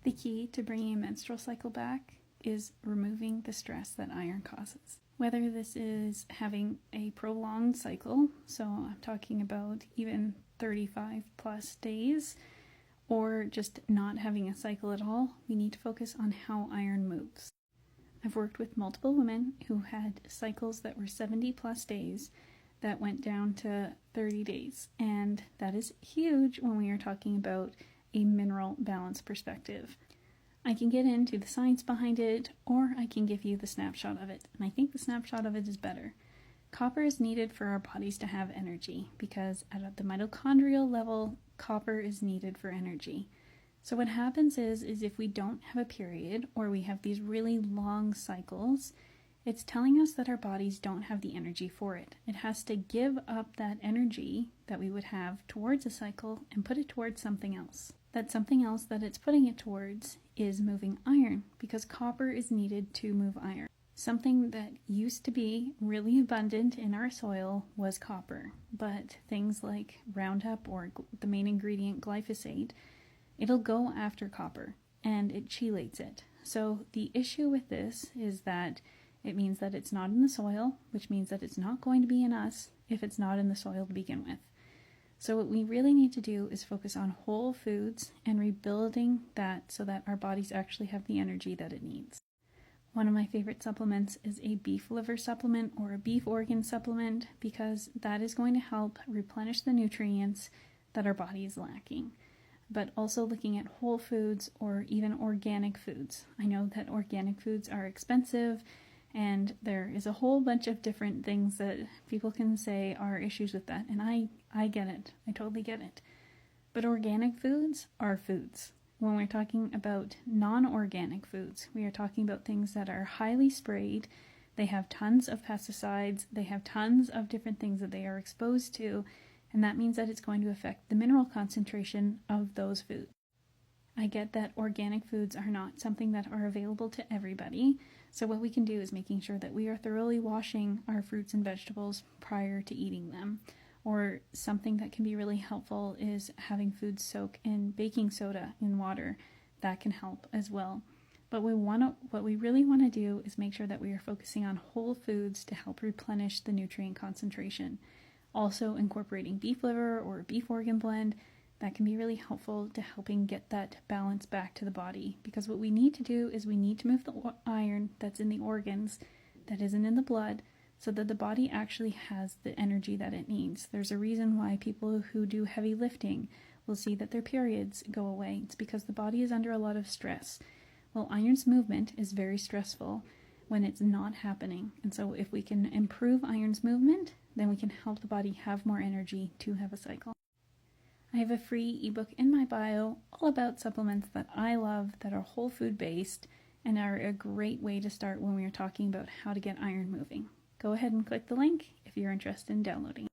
The key to bringing a menstrual cycle back is removing the stress that iron causes. Whether this is having a prolonged cycle, so I'm talking about even 35 plus days, or just not having a cycle at all, we need to focus on how iron moves. I've worked with multiple women who had cycles that were 70 plus days that went down to 30 days, and that is huge when we are talking about a mineral balance perspective. I can get into the science behind it, or I can give you the snapshot of it, and I think the snapshot of it is better. Copper is needed for our bodies to have energy, because at the mitochondrial level, copper is needed for energy. So what happens is if we don't have a period, or we have these really long cycles, it's telling us that our bodies don't have the energy for it. It has to give up that energy that we would have towards a cycle and put it towards something else. That something else that it's putting it towards is moving iron, because copper is needed to move iron. Something that used to be really abundant in our soil was copper, but things like Roundup or the main ingredient glyphosate, it'll go after copper and it chelates it. So the issue with this is that it means that it's not in the soil, which means that it's not going to be in us if it's not in the soil to begin with. So what we really need to do is focus on whole foods and rebuilding that so that our bodies actually have the energy that it needs. One of my favorite supplements is a beef liver supplement or a beef organ supplement, because that is going to help replenish the nutrients that our body is lacking. But also looking at whole foods or even organic foods. I know that organic foods are expensive, and there is a whole bunch of different things that people can say are issues with that. And I get it. I totally get it. But organic foods are foods. When we're talking about non-organic foods, we are talking about things that are highly sprayed. They have tons of pesticides. They have tons of different things that they are exposed to. And that means that it's going to affect the mineral concentration of those foods. I get that organic foods are not something that are available to everybody. So what we can do is making sure that we are thoroughly washing our fruits and vegetables prior to eating them. Or something that can be really helpful is having foods soak in baking soda in water. That can help as well. But what we really want to do is make sure that we are focusing on whole foods to help replenish the nutrient concentration. Also incorporating beef liver or beef organ blend, that can be really helpful to helping get that balance back to the body. Because what we need to do is we need to move the iron that's in the organs that isn't in the blood, so that the body actually has the energy that it needs. There's a reason why people who do heavy lifting will see that their periods go away. It's because the body is under a lot of stress. Well, iron's movement is very stressful when it's not happening. And so if we can improve iron's movement, then we can help the body have more energy to have a cycle. I have a free ebook in my bio all about supplements that I love that are whole food based and are a great way to start when we are talking about how to get iron moving. Go ahead and click the link if you're interested in downloading.